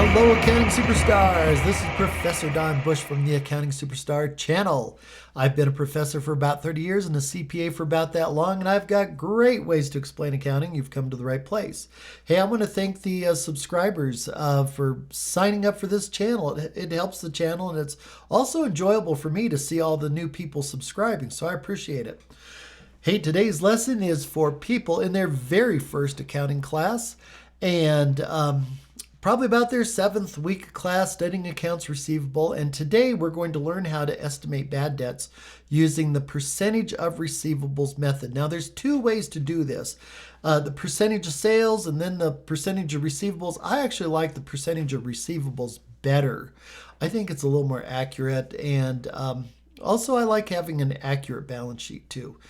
Hello, Accounting Superstars. This is Professor Don Bush from the Accounting Superstar channel. I've been a professor for about 30 years and a CPA for about that long, and I've got great ways to explain accounting. You've come to the right place. Hey, I want to thank the subscribers for signing up for this channel. It helps the channel, and it's also enjoyable for me to see all the new people subscribing, so I appreciate it. Hey, today's lesson is for people in their very first accounting class, and probably about their 7th week of class studying accounts receivable. And today we're going to learn how to estimate bad debts using the percentage of receivables method. Now there's two ways to do this. The percentage of sales and then the percentage of receivables. I actually like the percentage of receivables better. I think it's a little more accurate, and also I like having an accurate balance sheet too.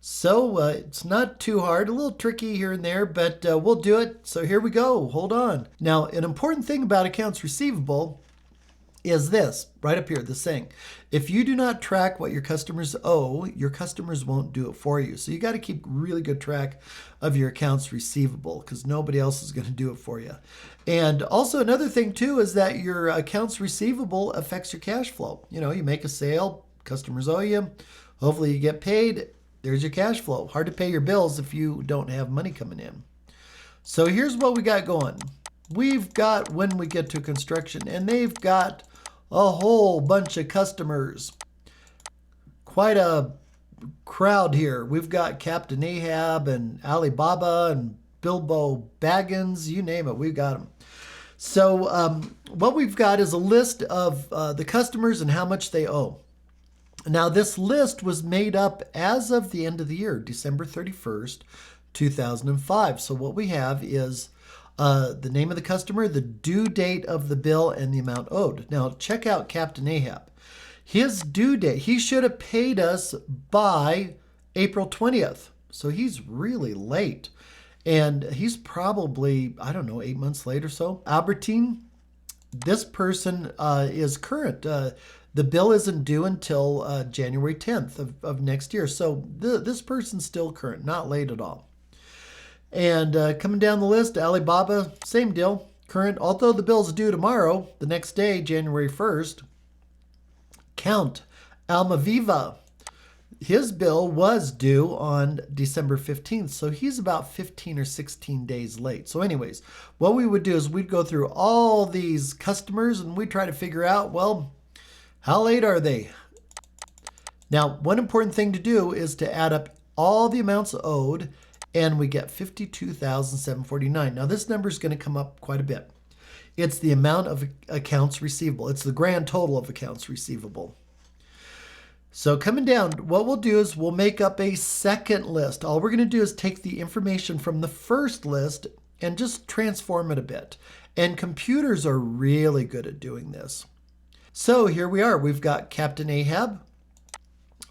So it's not too hard, a little tricky here and there, but we'll do it. So here we go. Hold on. Now, an important thing about accounts receivable is this, right up here, the saying. If you do not track what your customers owe, your customers won't do it for you. So you got to keep really good track of your accounts receivable because nobody else is going to do it for you. And also another thing too is that your accounts receivable affects your cash flow. You know, you make a sale, customers owe you, hopefully you get paid. There's your cash flow. Hard to pay your bills if you don't have money coming in. So here's what we got going. We've got when we get to construction, and they've got a whole bunch of customers. Quite a crowd here. We've got Captain Ahab and Alibaba and Bilbo Baggins, you name it, we've got them. So what we've got is a list of the customers and how much they owe. Now, this list was made up as of the end of the year, December 31st, 2005. So what we have is the name of the customer, the due date of the bill, and the amount owed. Now, check out Captain Ahab. His due date, he should have paid us by April 20th. So he's really late. And he's probably, I don't know, 8 months late or so. Albertine, this person is current. The bill isn't due until January 10th of next year. So this person's still current, not late at all. And coming down the list, Alibaba, same deal, current. Although the bill's due tomorrow, the next day, January 1st. Count Almaviva, his bill was due on December 15th. So he's about 15 or 16 days late. So anyways, what we would do is we'd go through all these customers and we'd try to figure out, well, how late are they? Now, one important thing to do is to add up all the amounts owed, and we get $52,749. Now, this number is going to come up quite a bit. It's the amount of accounts receivable. It's the grand total of accounts receivable. So coming down, what we'll do is we'll make up a second list. All we're going to do is take the information from the first list and just transform it a bit. And computers are really good at doing this. So here we are. We've got Captain Ahab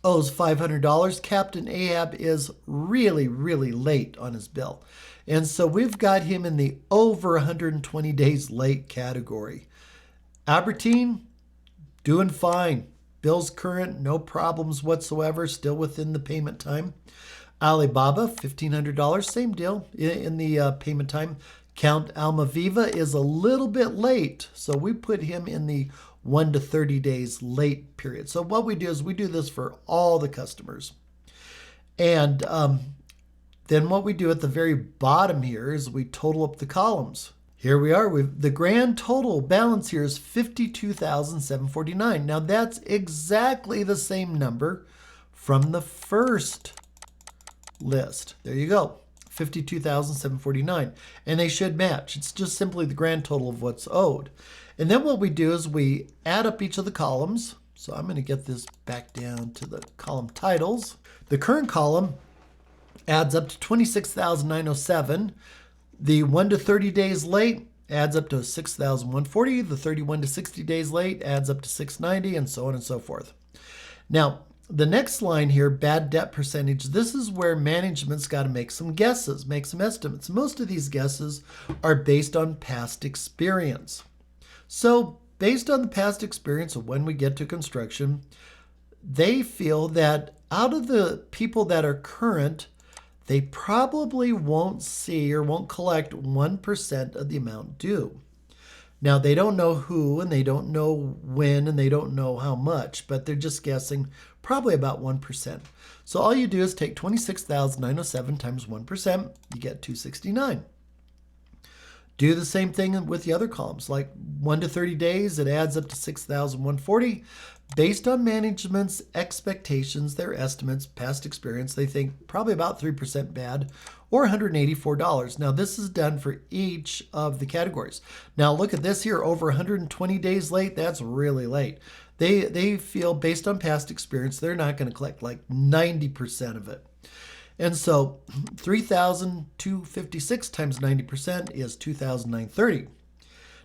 owes $500. Captain Ahab is really, really late on his bill. And so we've got him in the over 120 days late category. Albertine, doing fine. Bill's current, no problems whatsoever, still within the payment time. Alibaba, $1,500, same deal in the payment time. Count Almaviva is a little bit late, so we put him in the 1 to 30 days late period. So what we do is we do this for all the customers. And then what we do at the very bottom here is we total up the columns. Here we are. The grand total balance here is $52,749. Now that's exactly the same number from the first list. There you go. $52,749. And they should match. It's just simply the grand total of what's owed. And then what we do is we add up each of the columns. So I'm going to get this back down to the column titles. The current column adds up to $26,907. The 1 to 30 days late adds up to $6,140. The 31 to 60 days late adds up to $690, and so on and so forth. Now, the next line here, bad debt percentage, this is where management's got to make some guesses, make some estimates. Most of these guesses are based on past experience. So based on the past experience of when we get to construction, they feel that out of the people that are current, they probably won't see or won't collect 1% of the amount due. Now, they don't know who, and they don't know when, and they don't know how much, but they're just guessing probably about 1%. So all you do is take 26,907 times 1%, you get 269. Do the same thing with the other columns, like 1 to 30 days, it adds up to 6,140. Based on management's expectations, their estimates, past experience, they think probably about 3% bad, or $184. Now, this is done for each of the categories. Now, look at this here, over 120 days late, that's really late. They feel, based on past experience, they're not going to collect like 90% of it. And so 3,256 times 90% is 2,930.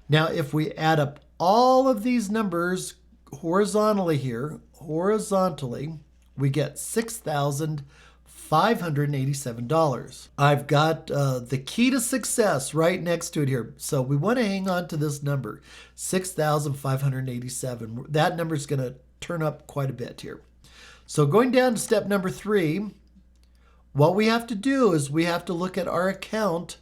Now, if we add up all of these numbers horizontally here, we get $6,587. I've got the key to success right next to it here. So we want to hang on to this number, 6,587. That number is going to turn up quite a bit here. So going down to step number 3, what we have to do is we have to look at our account,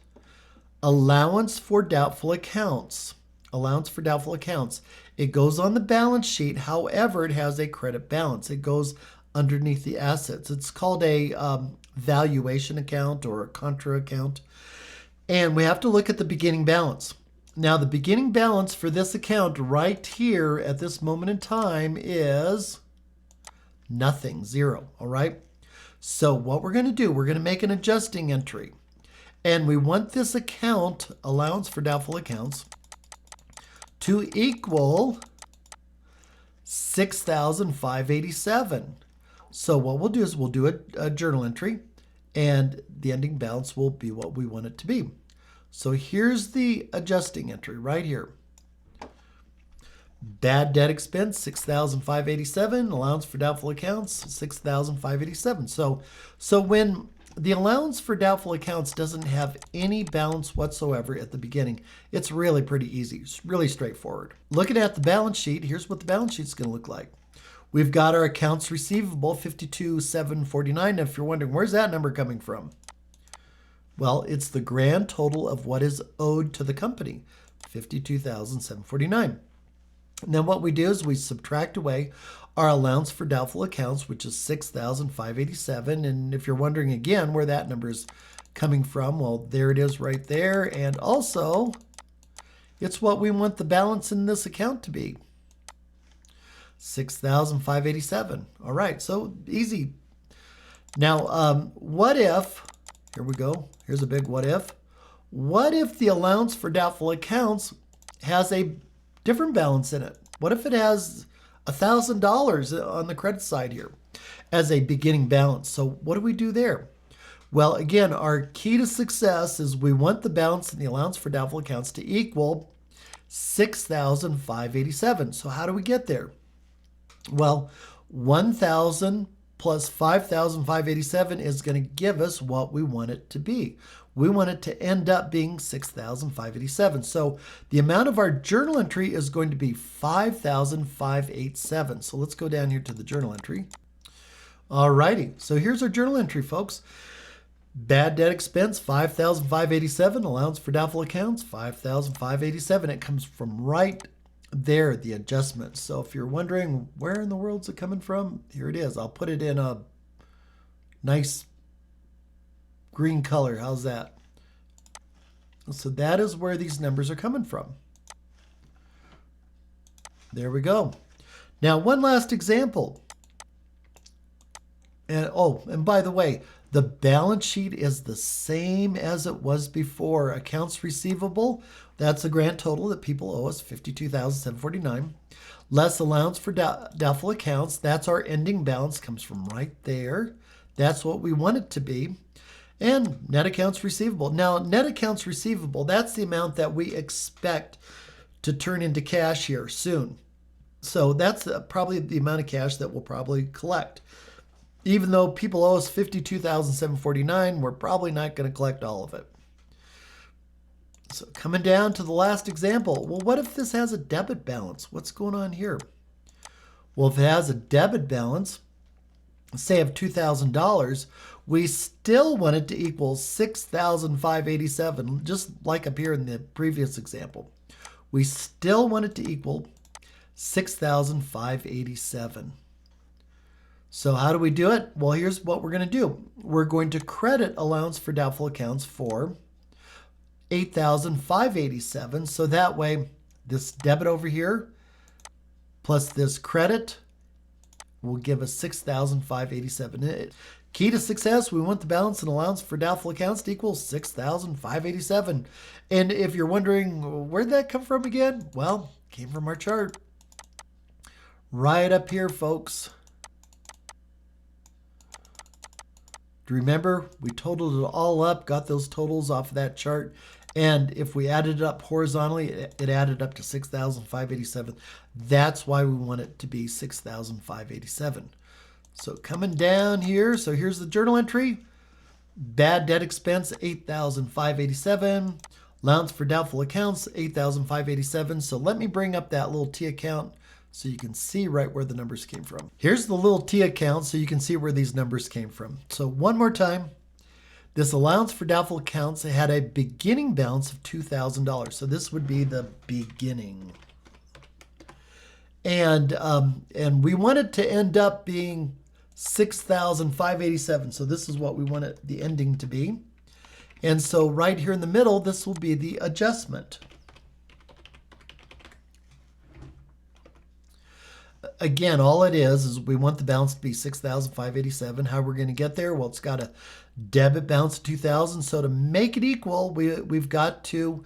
allowance for doubtful accounts. Allowance for doubtful accounts. It goes on the balance sheet. However, it has a credit balance. It goes underneath the assets. It's called a valuation account or a contra account. And we have to look at the beginning balance. Now, the beginning balance for this account right here at this moment in time is nothing, 0. All right. So what we're going to do, we're going to make an adjusting entry. And we want this account, allowance for doubtful accounts, to equal 6,587. So what we'll do is we'll do a journal entry, and the ending balance will be what we want it to be. So here's the adjusting entry right here. Bad debt expense, 6,587. Allowance for doubtful accounts, 6,587. So when the allowance for doubtful accounts doesn't have any balance whatsoever at the beginning, it's really pretty easy. It's really straightforward. Looking at the balance sheet, here's what the balance sheet's going to look like. We've got our accounts receivable, 52,749. If you're wondering, where's that number coming from? Well, it's the grand total of what is owed to the company, 52,749. And then what we do is we subtract away our allowance for doubtful accounts, which is 6,587. And if you're wondering again where that number is coming from, well, there it is right there. And also, it's what we want the balance in this account to be, 6,587. All right, so easy. Now, what if, here we go, here's a big what if. What if the allowance for doubtful accounts has a different balance in it? What if it has $1,000 on the credit side here as a beginning balance? So what do we do there? Well, again, our key to success is we want the balance in the allowance for doubtful accounts to equal 6,587. So how do we get there? Well, 1,000 plus 5,587 is going to give us what we want it to be. We want it to end up being 6,587. So the amount of our journal entry is going to be 5,587. So let's go down here to the journal entry. All righty. So here's our journal entry, folks. Bad debt expense, 5,587. Allowance for doubtful accounts, 5,587. It comes from right there, the adjustment. So if you're wondering where in the world's it coming from, here it is. I'll put it in a nice green color. How's that? So that is where these numbers are coming from. There we go. Now, one last example. And by the way, the balance sheet is the same as it was before. Accounts receivable, that's the grand total that people owe us, $52,749. Less allowance for doubtful accounts, that's our ending balance, comes from right there. That's what we want it to be. And net accounts receivable. Now, net accounts receivable, that's the amount that we expect to turn into cash here soon. So that's probably the amount of cash that we'll probably collect. Even though people owe us $52,749, we're probably not going to collect all of it. So coming down to the last example, well, what if this has a debit balance? What's going on here? Well, if it has a debit balance, say of $2,000, we still want it to equal 6,587, just like up here in the previous example. we still want it to equal $6,587. So how do we do it? Well, here's what we're going to do. We're going to credit allowance for doubtful accounts for $8,587. So that way, this debit over here plus this credit will give us $6,587. Key to success, we want the balance and allowance for doubtful accounts to equal $6,587. And if you're wondering, where'd that come from again? Well, it came from our chart. Right up here, folks. Remember, we totaled it all up, got those totals off of that chart. And if we added it up horizontally, it added up to 6,587. That's why we want it to be 6,587. So coming down here, so here's the journal entry. Bad debt expense, 8,587. Allowance for doubtful accounts, 8,587. So let me bring up that little T account so you can see right where the numbers came from. Here's the little T account so you can see where these numbers came from. So one more time, this allowance for doubtful accounts had a beginning balance of $2,000. So this would be the beginning. And we want it to end up being 6,587. So this is what we want it, the ending to be. And so right here in the middle, this will be the adjustment. Again, all it is we want the balance to be 6,587. How we're going to get there? Well, it's got a debit balance of 2,000. So to make it equal, we've got to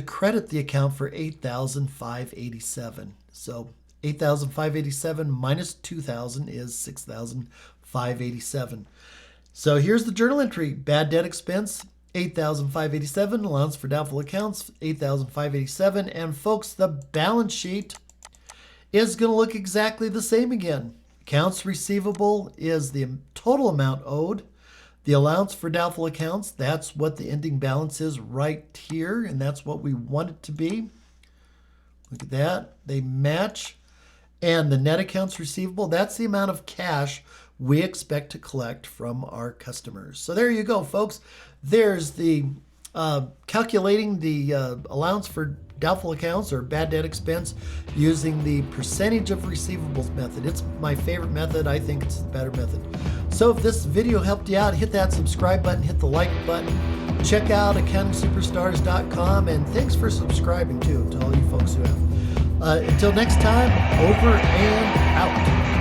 credit the account for 8,587. So 8,587 minus 2,000 is 6,587. So here's the journal entry: bad debt expense, 8,587. Allowance for doubtful accounts, 8,587. And folks, the balance sheet is going to look exactly the same again. Accounts receivable is the total amount owed. The allowance for doubtful accounts, that's what the ending balance is right here, and that's what we want it to be. Look at that. They match. And the net accounts receivable, that's the amount of cash we expect to collect from our customers. So there you go, folks. There's the calculating the allowance for doubtful accounts or bad debt expense using the percentage of receivables method. It's my favorite method. I think it's the better method. So if this video helped you out, hit that subscribe button, hit the like button. Check out accountingsuperstars.com, and thanks for subscribing too, to all you folks who have. Until next time, over and out.